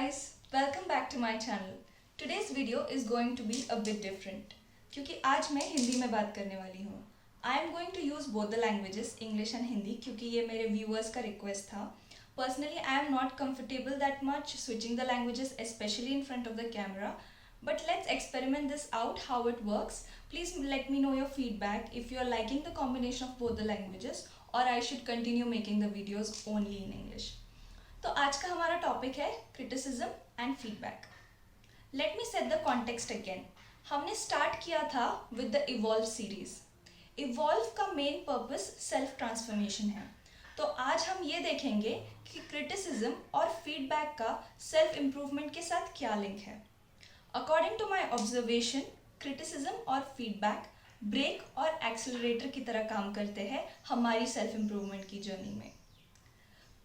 guys, welcome back to my channel. Today's video is going to be a bit different क्योंकि आज मैं हिंदी में बात करने वाली हूँ. I am going to use both the languages, English and Hindi, क्योंकि ये मेरे viewers का request था. Personally, I am not comfortable that much switching the languages, especially in front of the camera. But let's experiment this out, how it works. Please let me know your feedback if you are liking the combination of both the languages or I should continue making the videos only in English. तो आज का हमारा topic है criticism and feedback. Let me set the context again. हमने start किया था with the evolve series. Evolve का main purpose self transformation है. तो आज हम ये देखेंगे कि क्रिटिसिज्म और फीडबैक का सेल्फ इम्प्रूवमेंट के साथ क्या लिंक है. According to my observation, criticism और फीडबैक ब्रेक और एक्सेलरेटर की तरह काम करते हैं हमारी सेल्फ इम्प्रूवमेंट की जर्नी में.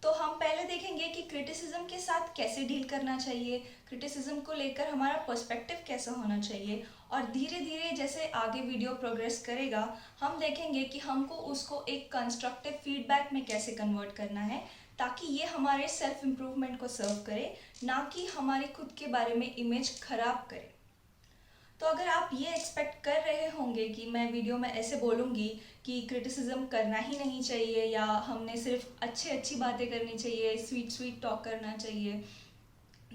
तो हम पहले देखेंगे कि क्रिटिसिज्म के साथ कैसे डील करना चाहिए, क्रिटिसिज्म को लेकर हमारा पर्सपेक्टिव कैसा होना चाहिए, और धीरे धीरे जैसे आगे वीडियो प्रोग्रेस करेगा हम देखेंगे कि हमको उसको एक कंस्ट्रक्टिव फीडबैक में कैसे कन्वर्ट करना है ताकि ये हमारे सेल्फ इम्प्रूवमेंट को सर्व करे, ना कि हमारी खुद के बारे में इमेज खराब करे. तो अगर आप ये एक्सपेक्ट कर रहे होंगे कि मैं वीडियो में ऐसे बोलूँगी कि क्रिटिसिज्म करना ही नहीं चाहिए या हमने सिर्फ अच्छी बातें करनी चाहिए, स्वीट टॉक करना चाहिए,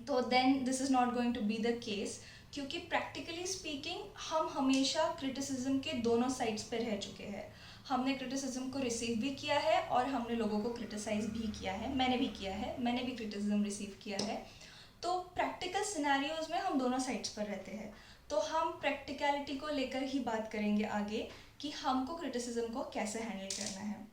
तो then this is not going to be the case. क्योंकि प्रैक्टिकली स्पीकिंग हम हमेशा क्रिटिसिज्म के दोनों साइड्स पे रह चुके हैं. हमने क्रिटिसिज्म को रिसीव भी किया है और हमने लोगों को क्रिटिसाइज भी किया है. मैंने भी किया है, मैंने भी क्रिटिसिज्म रिसीव किया है. तो प्रैक्टिकल सिनेरियोज में हम दोनों साइड्स पर रहते हैं. तो हम प्रैक्टिकलिटी को लेकर ही बात करेंगे आगे कि हमको क्रिटिसिज्म को कैसे हैंडल करना है.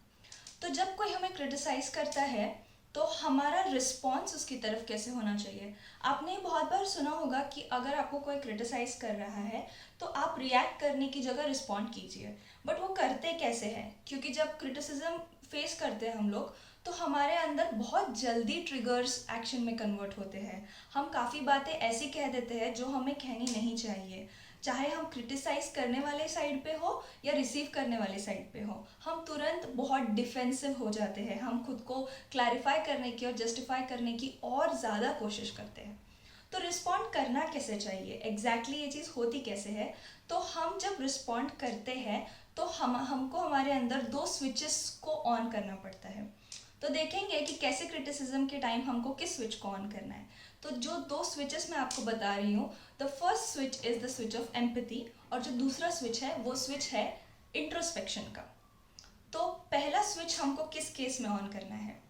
तो जब कोई हमें क्रिटिसाइज करता है तो हमारा रिस्पॉन्स उसकी तरफ कैसे होना चाहिए. आपने बहुत बार सुना होगा कि अगर आपको कोई क्रिटिसाइज कर रहा है तो आप रिएक्ट करने की जगह रिस्पॉन्ड कीजिए. बट वो करते कैसे हैं, क्योंकि जब क्रिटिसिज्म फेस करते हैं हम लोग तो हमारे अंदर बहुत जल्दी ट्रिगर्स एक्शन में कन्वर्ट होते हैं. हम काफ़ी बातें ऐसी कह देते हैं जो हमें कहनी नहीं चाहिए, चाहे हम क्रिटिसाइज करने वाले साइड पे हो या रिसीव करने वाले साइड पे हो. हम तुरंत बहुत डिफेंसिव हो जाते हैं. हम खुद को क्लैरिफाई करने की और जस्टिफाई करने की और ज़्यादा कोशिश करते हैं. तो रिस्पॉन्ड करना कैसे चाहिए, एग्जैक्टली ये चीज़ होती कैसे है. तो हम जब रिस्पॉन्ड करते हैं तो हमको हमारे अंदर दो स्विचेस को ऑन करना पड़ता है. तो देखेंगे कि कैसे क्रिटिसिज्म के टाइम हमको किस स्विच को ऑन करना है. तो जो दो स्विचेस मैं आपको बता रही हूँ, the first switch is the switch off empathy और जो दूसरा स्विच है वो स्विच है इंट्रोस्पेक्शन का. तो पहला स्विच हमको किस केस में ऑन करना है.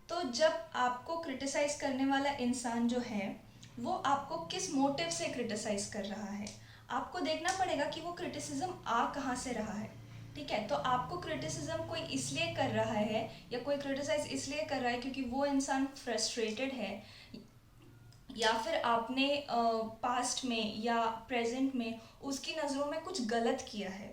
तो जब आपको क्रिटिसाइज करने वाला इंसान जो है वो आपको किस मोटिव से क्रिटिसाइज कर रहा है, आपको देखना पड़ेगा कि वो क्रिटिसिज्म आ कहाँ से रहा है. ठीक है, तो आपको क्रिटिसिज्म कोई इसलिए कर रहा है या कोई क्रिटिसाइज इसलिए कर रहा है क्योंकि वो इंसान फ्रस्ट्रेटेड है, या फिर आपने पास्ट में या प्रेजेंट में उसकी नज़रों में कुछ गलत किया है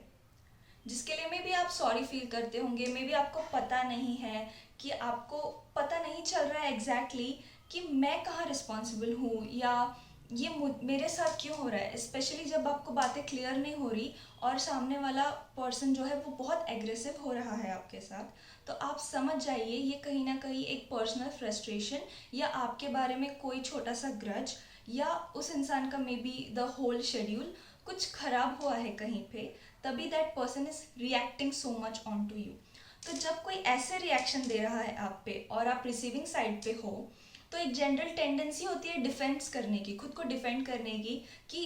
जिसके लिए मे भी आप सॉरी फील करते होंगे. मे भी आपको पता नहीं है कि आपको पता नहीं चल रहा है एग्जैक्टली कि मैं कहाँ रिस्पॉन्सिबल हूँ या ये मेरे साथ क्यों हो रहा है. स्पेशली जब आपको बातें क्लियर नहीं हो रही और सामने वाला पर्सन जो है वो बहुत एग्रेसिव हो रहा है आपके साथ, तो आप समझ जाइए ये कहीं ना कहीं एक पर्सनल फ्रस्ट्रेशन या आपके बारे में कोई छोटा सा ग्रज या उस इंसान का maybe the whole schedule कुछ खराब हुआ है कहीं पे, तभी that person is reacting so much on to you. तो जब कोई ऐसे रिएक्शन दे रहा है आप पे और आप रिसीविंग साइड पे हो तो एक जनरल टेंडेंसी होती है डिफेंस करने की, खुद को डिफेंड करने की कि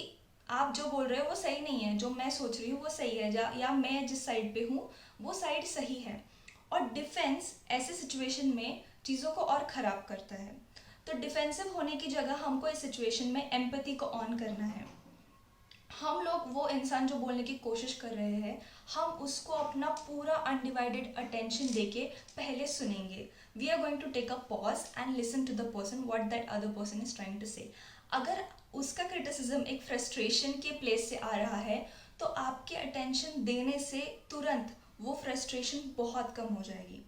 आप जो बोल रहे हो वो सही नहीं है, जो मैं सोच रही हूँ वो सही है, या मैं जिस साइड पे हूँ वो साइड सही है. और डिफेंस ऐसे सिचुएशन में चीज़ों को और ख़राब करता है. तो डिफेंसिव होने की जगह हमको इस सिचुएशन में एम्पैथी को ऑन करना है. हम लोग वो इंसान जो बोलने की कोशिश कर रहे हैं हम उसको अपना पूरा अनडिवाइडेड अटेंशन देके पहले सुनेंगे. We are going to take a pause and listen to the person what that other person is trying to say. अगर उसका क्रिटिसिज्म एक फ्रस्ट्रेशन के प्लेस से आ रहा है तो आपके अटेंशन देने से तुरंत वो फ्रस्ट्रेशन बहुत कम हो जाएगी.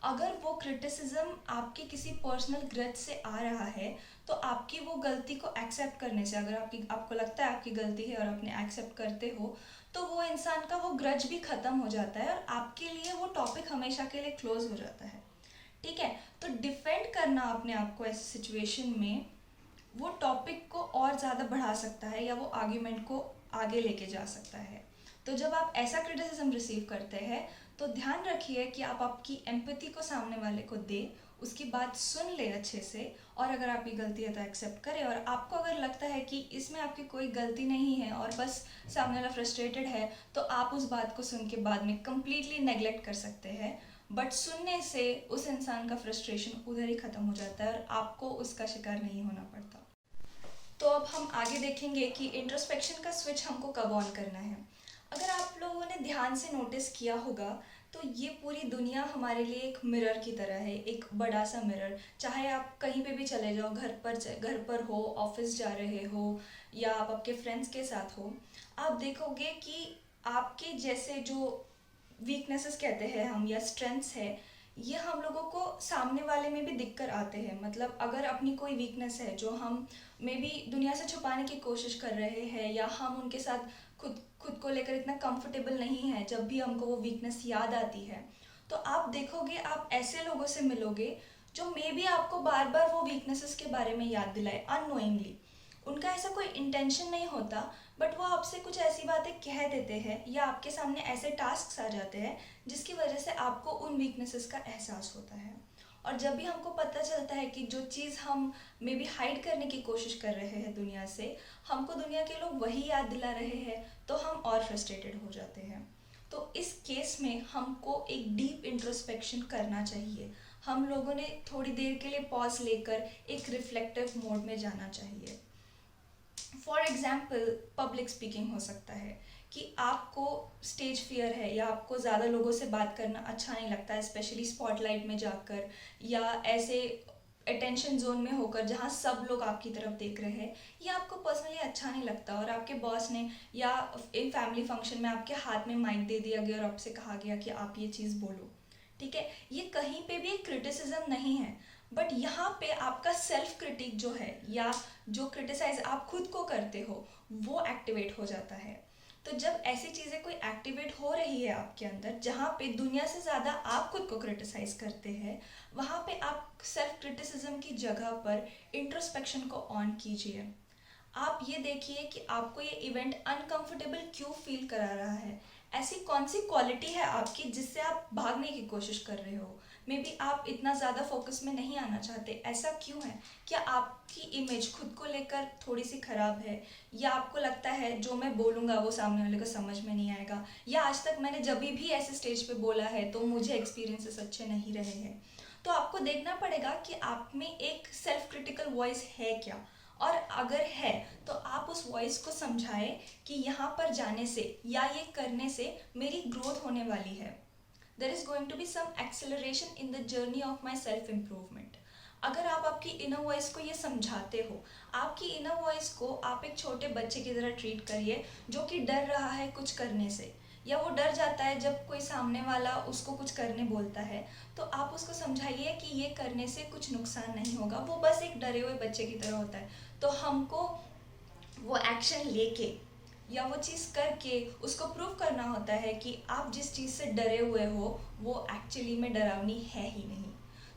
अगर वो क्रिटिसिज्म आपके किसी पर्सनल ग्रज से आ रहा है तो आपकी वो गलती को एक्सेप्ट करने से, अगर आपको लगता है आपकी गलती है और आपने एक्सेप्ट करते हो तो वो इंसान का वो ग्रज भी ख़त्म हो जाता है और आपके लिए वो टॉपिक हमेशा के लिए क्लोज हो जाता है. ठीक है, तो डिफेंड करना अपने आप को ऐसी सिचुएशन में वो टॉपिक को और ज़्यादा बढ़ा सकता है या वो आर्ग्यूमेंट को आगे लेके जा सकता है। तो जब आप ऐसा क्रिटिसिज्म रिसीव करते हैं तो ध्यान रखिए कि आप आपकी एम्पैथी को सामने वाले को दें, उसकी बात सुन ले अच्छे से, और अगर आपकी गलती है तो एक्सेप्ट करें। और आपको अगर लगता है कि इसमें आपकी कोई गलती नहीं है और बस सामने वाला फ्रस्ट्रेटेड है, तो आप उस बात को सुन के बाद में कम्प्लीटली नेग्लेक्ट कर सकते हैं। बट सुनने से उस इंसान का फ्रस्ट्रेशन उधर ही ख़त्म हो जाता है और आपको उसका शिकार नहीं होना पड़ता। तो अब हम आगे देखेंगे कि इंट्रोस्पेक्शन का स्विच हमको कब ऑन करना है। अगर आप लोगों ने ध्यान से नोटिस किया होगा तो ये पूरी दुनिया हमारे लिए एक मिरर की तरह है, एक बड़ा सा मिरर। चाहे आप कहीं पे भी चले जाओ, घर पर हो, ऑफिस जा रहे हो या आप आपके फ्रेंड्स के साथ हो, आप देखोगे कि आपके जैसे जो वीकनेसेस कहते हैं हम या स्ट्रेंथ्स है, ये हम लोगों को सामने वाले में भी दिख कर आते हैं। मतलब अगर अपनी कोई वीकनेस है जो हम मे बी दुनिया से छुपाने की कोशिश कर रहे हैं या हम उनके साथ खुद खुद को लेकर इतना कंफर्टेबल नहीं है, जब भी हमको वो वीकनेस याद आती है तो आप देखोगे आप ऐसे लोगों से मिलोगे जो मे बी आपको बार बार वो वीकनेसेस के बारे में याद दिलाए अननोइंगली। उनका ऐसा कोई इंटेंशन नहीं होता, बट वो आपसे कुछ ऐसी बातें कह देते हैं या आपके सामने ऐसे टास्क आ जाते हैं जिसकी वजह से आपको उन वीकनेसेस का एहसास होता है। और जब भी हमको पता चलता है कि जो चीज़ हम मे बी हाइड करने की कोशिश कर रहे हैं दुनिया से, हमको दुनिया के लोग वही याद दिला रहे हैं, तो हम और फ्रस्ट्रेटेड हो जाते हैं। तो इस केस में हमको एक डीप इंट्रोस्पेक्शन करना चाहिए। हम लोगों ने थोड़ी देर के लिए पॉज लेकर एक रिफ्लेक्टिव मोड में जाना चाहिए। फॉर एग्जाम्पल पब्लिक स्पीकिंग हो सकता है कि आपको स्टेज फियर है या आपको ज़्यादा लोगों से बात करना अच्छा नहीं लगता है, स्पेशली स्पॉटलाइट में जाकर या ऐसे अटेंशन जोन में होकर जहाँ सब लोग आपकी तरफ देख रहे हैं। ये आपको पर्सनली अच्छा नहीं लगता और आपके बॉस ने या एक फैमिली फंक्शन में आपके हाथ में माइक दे दिया गया और आपसे कहा गया कि आप ये चीज़ बोलो। ठीक है, ये कहीं पे भी एक क्रिटिसिज्म नहीं है, बट यहाँ पे आपका सेल्फ क्रिटिक जो है या जो क्रिटिसाइज आप खुद को करते हो वो एक्टिवेट हो जाता है। तो जब ऐसी चीज़ें कोई एक्टिवेट हो रही है आपके अंदर जहाँ पे दुनिया से ज़्यादा आप खुद को क्रिटिसाइज करते हैं, वहाँ पे आप सेल्फ क्रिटिसिज्म की जगह पर इंट्रोस्पेक्शन को ऑन कीजिए। आप ये देखिए कि आपको ये इवेंट अनकंफर्टेबल क्यों फील करा रहा है। ऐसी कौन सी क्वालिटी है आपकी जिससे आप भागने की कोशिश कर रहे हो। मे बी आप इतना ज़्यादा फोकस में नहीं आना चाहते, ऐसा क्यों है? क्या आपकी इमेज खुद को लेकर थोड़ी सी ख़राब है, या आपको लगता है जो मैं बोलूँगा वो सामने वाले को समझ में नहीं आएगा, या आज तक मैंने जब भी ऐसे स्टेज पे बोला है तो मुझे एक्सपीरियंसेस अच्छे नहीं रहे हैं। तो आपको देखना पड़ेगा कि आप में एक सेल्फ क्रिटिकल वॉइस है क्या, और अगर है तो आप उस वॉइस को समझाएं कि यहाँ पर जाने से या ये करने से मेरी ग्रोथ होने वाली है। There is going to be some acceleration in the journey of my self improvement. अगर आप आपकी इनर वॉइस को ये समझाते हो, आपकी इनर वॉइस को आप एक छोटे बच्चे की तरह ट्रीट करिए जो कि डर रहा है कुछ करने से, या वो डर जाता है जब कोई सामने वाला उसको कुछ करने बोलता है, तो आप उसको समझाइए कि ये करने से कुछ नुकसान नहीं होगा, वो बस एक डरे हुए बच्चे की तरह होता है। तो हमको वो एक्शन लेके या वो चीज़ करके उसको प्रूव करना होता है कि आप जिस चीज़ से डरे हुए हो वो एक्चुअली में डरावनी है ही नहीं।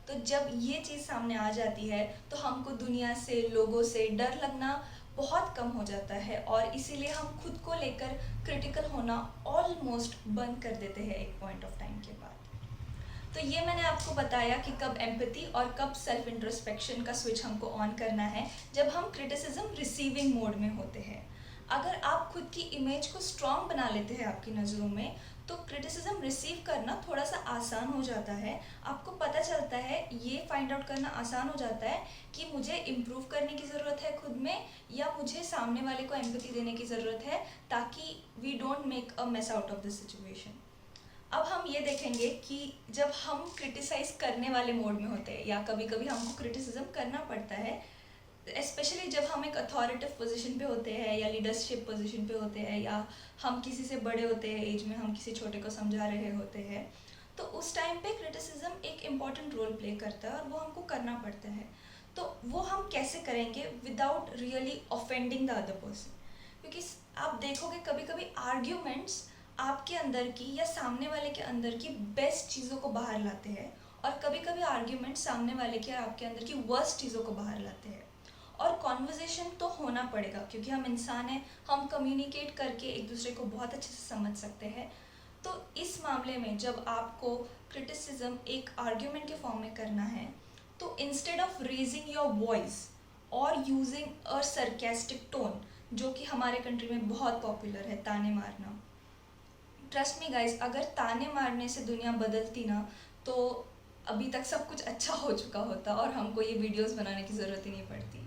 तो जब ये चीज़ सामने आ जाती है तो हमको दुनिया से, लोगों से डर लगना बहुत कम हो जाता है, और इसीलिए हम खुद को लेकर क्रिटिकल होना ऑलमोस्ट बंद कर देते हैं एक पॉइंट ऑफ टाइम के बाद। तो ये मैंने आपको बताया कि कब एम्पैथी और कब सेल्फ इंट्रोस्पेक्शन का स्विच हमको ऑन करना है, जब हम क्रिटिसिज्म रिसीविंग मोड में होते हैं। अगर आप खुद की इमेज को स्ट्रॉन्ग बना लेते हैं आपकी नज़रों में, तो क्रिटिसिज्म रिसीव करना थोड़ा सा आसान हो जाता है। आपको पता चलता है, ये फाइंड आउट करना आसान हो जाता है कि मुझे इम्प्रूव करने की ज़रूरत है खुद में, या मुझे सामने वाले को एम्पैथी देने की ज़रूरत है, ताकि we don't make a mess out of this situation. अब हम ये देखेंगे कि जब हम क्रिटिसाइज करने वाले मोड में होते हैं या कभी कभी हमको क्रिटिसिज्म करना पड़ता है, स्पेशली जब हम एक अथॉरिटिव पोजीशन पे होते हैं या लीडरशिप पोजीशन पे होते हैं, या हम किसी से बड़े होते हैं एज में, हम किसी छोटे को समझा रहे होते हैं, तो उस टाइम पे क्रिटिसिज्म एक इम्पॉर्टेंट रोल प्ले करता है और वो हमको करना पड़ता है। तो वो हम कैसे करेंगे without really offending the other person? क्योंकि आप देखोगे कभी कभी आर्ग्यूमेंट्स आपके अंदर की या सामने वाले के अंदर की बेस्ट चीज़ों को बाहर लाते हैं, और कभी कभी आर्ग्यूमेंट सामने वाले के और आपके अंदर की वर्स्ट चीज़ों को बाहर लाते हैं। और कॉन्वर्जेशन तो होना पड़ेगा, क्योंकि हम इंसान हैं, हम कम्युनिकेट करके एक दूसरे को बहुत अच्छे से समझ सकते हैं। तो इस मामले में जब आपको क्रिटिसिज्म एक आर्ग्यूमेंट के फॉर्म में करना है, तो instead of raising your voice और यूजिंग अ सरकास्टिक टोन, जो कि हमारे कंट्री में बहुत पॉपुलर है, ताने मारना। ट्रस्ट मी गाइस, अगर ताने मारने से दुनिया बदलती ना, तो अभी तक सब कुछ अच्छा हो चुका होता और हमको ये वीडियोस बनाने की ज़रूरत ही नहीं पड़ती।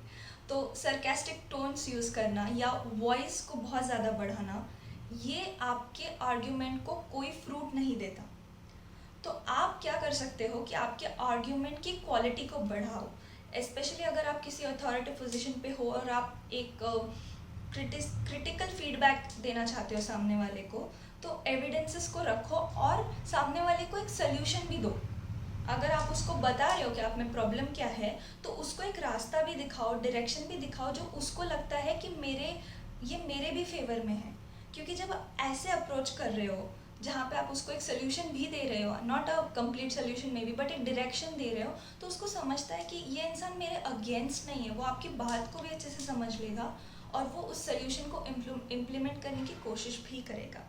तो सरकास्टिक टोन्स यूज़ करना या वॉइस को बहुत ज़्यादा बढ़ाना, ये आपके आर्ग्यूमेंट को कोई फ्रूट नहीं देता। तो आप क्या कर सकते हो कि आपके आर्ग्यूमेंट की क्वालिटी को बढ़ाओ, स्पेशली अगर आप किसी अथॉरिटी पोजीशन पे हो और आप एक क्रिटिकल फीडबैक देना चाहते हो सामने वाले को, तो एविडेंसेस को रखो और सामने वाले को एक सोल्यूशन भी दो। अगर आप उसको बता रहे हो कि आप में प्रॉब्लम क्या है, तो उसको एक रास्ता भी दिखाओ, डायरेक्शन भी दिखाओ, जो उसको लगता है कि ये मेरे भी फेवर में है। क्योंकि जब आप ऐसे अप्रोच कर रहे हो जहाँ पे आप उसको एक सोल्यूशन भी दे रहे हो, नॉट अ कंप्लीट सोल्यूशन में भी, बट एक डायरेक्शन दे रहे हो, तो उसको समझता है कि ये इंसान मेरे अगेंस्ट नहीं है, वो आपकी बात को भी अच्छे से समझ लेगा और वो उस सोल्यूशन को इम्प्लीमेंट करने की कोशिश भी करेगा।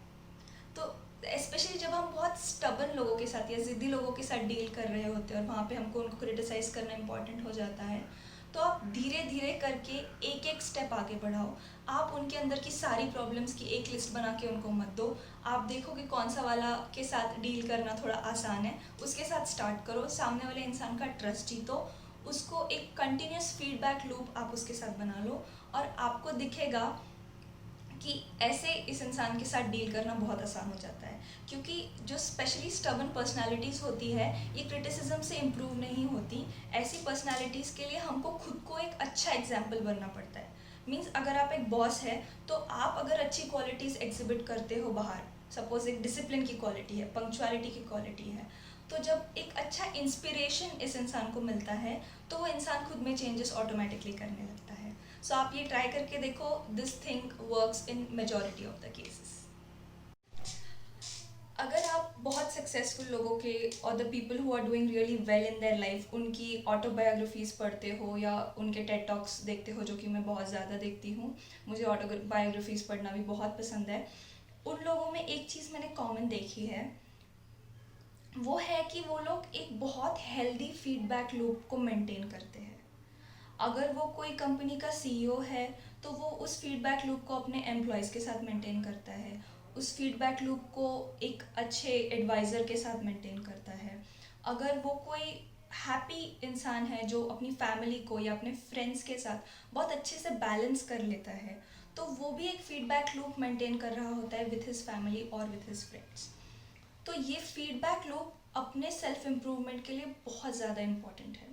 तो स्पेशली जब हम बहुत स्टबन लोगों के साथ या ज़िद्दी लोगों के साथ डील कर रहे होते हैं और वहाँ पे हमको उनको क्रिटिसाइज करना इम्पॉर्टेंट हो जाता है, तो आप धीरे धीरे करके एक एक स्टेप आगे बढ़ाओ। आप उनके अंदर की सारी प्रॉब्लम्स की एक लिस्ट बना के उनको मत दो। आप देखो कि कौन सा वाला के साथ डील करना थोड़ा आसान है, उसके साथ स्टार्ट करो, सामने वाले इंसान का ट्रस्ट जीतो, उसको एक कंटिन्यूस फीडबैक लूप आप उसके साथ बना लो और आपको दिखेगा कि ऐसे इस इंसान के साथ डील करना बहुत आसान हो जाता है। क्योंकि जो स्पेशली स्टबन पर्सनालिटीज़ होती है, ये क्रिटिसिज्म से इम्प्रूव नहीं होती। ऐसी पर्सनालिटीज़ के लिए हमको खुद को एक अच्छा एग्जाम्पल बनना पड़ता है। मीन्स अगर आप एक बॉस है, तो आप अगर अच्छी क्वालिटीज़ एग्जिबिट करते हो बाहर, सपोज एक डिसिप्लिन की क्वालिटी है, पंक्चुअलिटी की क्वालिटी है, तो जब एक अच्छा इंस्पिरेशन इस इंसान को मिलता है, तो वो इंसान खुद में चेंजेस ऑटोमेटिकली करने लगता है। सो आप ये ट्राई करके देखो, this thing works in majority of the cases. अगर आप बहुत सक्सेसफुल लोगों के और the people who are doing really well in their life, उनकी ऑटोबायोग्राफीज़ पढ़ते हो या उनके टेड टॉक्स देखते हो, जो कि मैं बहुत ज़्यादा देखती हूँ, मुझे ऑटोबायोग्राफीज़ पढ़ना भी बहुत पसंद है। उन लोगों में एक चीज़ मैंने कॉमन देखी है, वो है कि वो लोग एक बहुत हेल्दी फीडबैक लूप को मेंटेन करते हैं। अगर वो कोई कंपनी का सीईओ है, तो वो उस फीडबैक लूप को अपने एम्प्लॉयज़ के साथ मेंटेन करता है, उस फीडबैक लूप को एक अच्छे एडवाइज़र के साथ मेंटेन करता है। अगर वो कोई हैप्पी इंसान है जो अपनी फैमिली को या अपने फ्रेंड्स के साथ बहुत अच्छे से बैलेंस कर लेता है, तो वो भी एक फीडबैक लूप मेंटेन कर रहा होता है विथ हिज फैमिली और विथ हिज फ्रेंड्स। तो ये फीडबैक लूप अपने सेल्फ इम्प्रूवमेंट के लिए बहुत ज़्यादा इम्पॉर्टेंट है।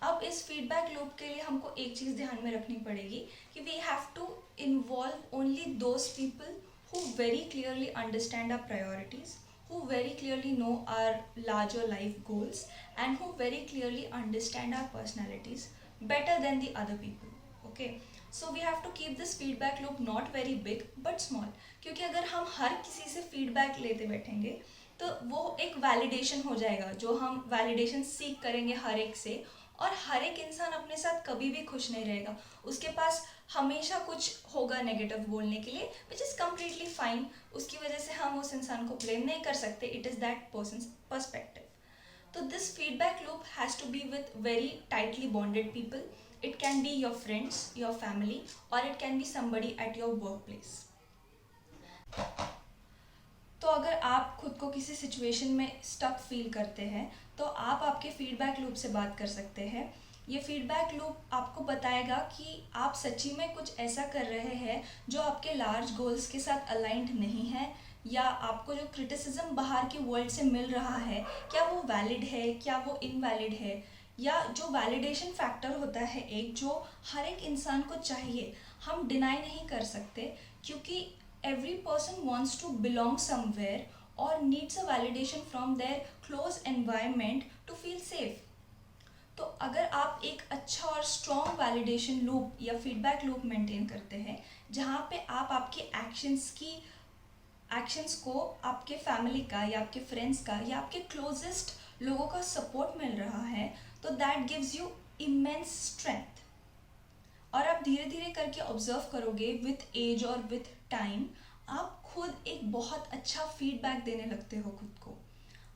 अब इस फीडबैक लूप के लिए हमको एक चीज़ ध्यान में रखनी पड़ेगी कि we have to involve only those people who very clearly understand our priorities, who very clearly know our larger life goals, and who very clearly understand our personalities better than the other people. Okay, so we have to keep this feedback loop not very big but small, क्योंकि अगर हम हर किसी से feedback लेते बैठेंगे, तो वो एक वैलिडेशन हो जाएगा, जो हम वैलिडेशन सीख करेंगे हर एक से, और हर एक इंसान अपने साथ कभी भी खुश नहीं रहेगा, उसके पास हमेशा कुछ होगा नेगेटिव बोलने के लिए, विच इज़ कम्प्लीटली फाइन। उसकी वजह से हम उस इंसान को ब्लेम नहीं कर सकते, it is that person's perspective. तो this feedback loop has to be with very tightly bonded people. It can be your friends, your family, और it can be somebody at your work place. तो अगर आप खुद को किसी situation में stuck feel करते हैं, तो आप आपके फीडबैक लूप से बात कर सकते हैं। ये फीडबैक लूप आपको बताएगा कि आप सच्ची में कुछ ऐसा कर रहे हैं जो आपके लार्ज गोल्स के साथ अलाइंड नहीं है, या आपको जो क्रिटिसिज्म बाहर के वर्ल्ड से मिल रहा है, क्या वो वैलिड है, क्या वो इनवैलिड है, या जो वैलिडेशन फैक्टर होता है एक, जो हर एक इंसान को चाहिए, हम डिनाई नहीं कर सकते, क्योंकि every person wants to belong somewhere or needs a validation from their close environment to feel safe. तो अगर आप एक अच्छा और स्ट्रॉन्ग वैलिडेशन लूप या फीडबैक लूप मेंटेन करते हैं, जहाँ पे आप आपके एक्शंस को आपके फैमिली का या आपके फ्रेंड्स का या आपके क्लोजेस्ट लोगों का सपोर्ट मिल रहा है, तो that gives you immense strength. और धीरे धीरे करके ऑब्जर्व करोगे, विथ एज और विथ टाइम आप खुद एक बहुत अच्छा फीडबैक देने लगते हो खुद को।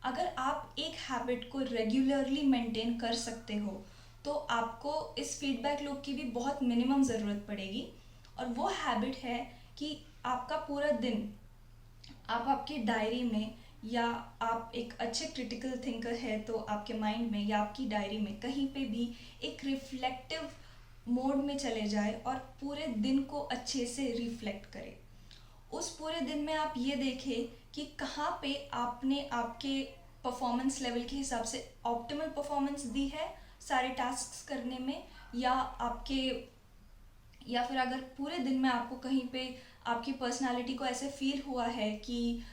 अगर आप एक हैबिट को रेगुलरली मेंटेन कर सकते हो तो आपको इस फीडबैक लूप की भी बहुत मिनिमम ज़रूरत पड़ेगी। और वो हैबिट है कि आपका पूरा दिन आप आपकी डायरी में, या आप एक अच्छे क्रिटिकल थिंकर है तो आपके माइंड में या आपकी डायरी में कहीं पे भी एक रिफ्लेक्टिव मोड में चले जाए और पूरे दिन को अच्छे से रिफ्लेक्ट करें। उस पूरे दिन में आप ये देखें कि कहाँ पे आपने आपके परफॉर्मेंस लेवल के हिसाब से ऑप्टिमल परफॉर्मेंस दी है सारे टास्क्स करने में, या फिर अगर पूरे दिन में आपको कहीं पे आपकी पर्सनालिटी को ऐसे फील हुआ है कि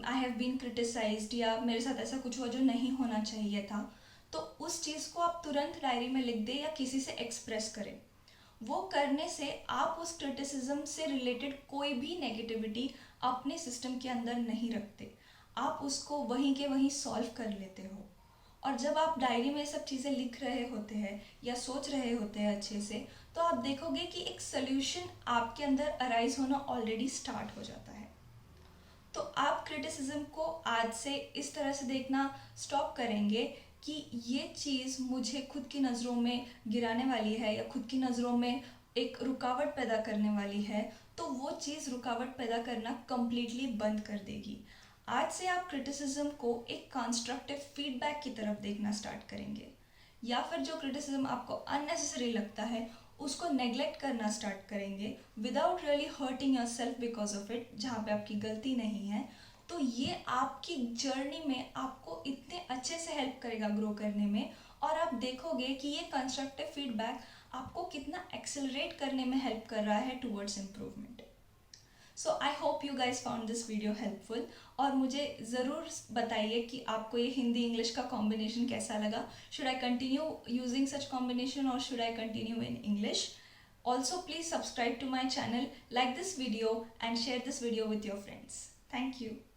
आई हैव बीन क्रिटिसाइज्ड या मेरे साथ ऐसा कुछ हुआ जो नहीं होना चाहिए था, तो उस चीज़ को आप तुरंत डायरी में लिख दें या किसी से एक्सप्रेस करें। वो करने से आप उस क्रिटिसिज्म से रिलेटेड कोई भी नेगेटिविटी अपने सिस्टम के अंदर नहीं रखते, आप उसको वहीं के वहीं सॉल्व कर लेते हो। और जब आप डायरी में सब चीज़ें लिख रहे होते हैं या सोच रहे होते हैं अच्छे से, तो आप देखोगे कि एक सोल्यूशन आपके अंदर अराइज होना ऑलरेडी स्टार्ट हो जाता है। तो आप क्रिटिसिज्म को आज से इस तरह से देखना स्टॉप करेंगे कि ये चीज़ मुझे खुद की नज़रों में गिराने वाली है या खुद की नज़रों में एक रुकावट पैदा करने वाली है, तो वो चीज़ रुकावट पैदा करना कम्प्लीटली बंद कर देगी। आज से आप क्रिटिसिज्म को एक कंस्ट्रक्टिव फीडबैक की तरफ देखना स्टार्ट करेंगे, या फिर जो क्रिटिसिज्म आपको अननेसेसरी लगता है उसको नेग्लेक्ट करना स्टार्ट करेंगे without really hurting your self because of it, जहाँ पे आपकी गलती नहीं है। तो ये आपकी जर्नी में आपको इतने अच्छे से हेल्प करेगा ग्रो करने में, और आप देखोगे कि ये कंस्ट्रक्टिव फीडबैक आपको कितना एक्सेलरेट करने में हेल्प कर रहा है towards improvement. So I hope you guys found this video helpful, और मुझे ज़रूर बताइए कि आपको ये हिंदी इंग्लिश का कॉम्बिनेशन कैसा लगा। Should I continue using such combination और should I continue in English? Also, please subscribe to my channel, like this video and share this video with your friends. Thank you.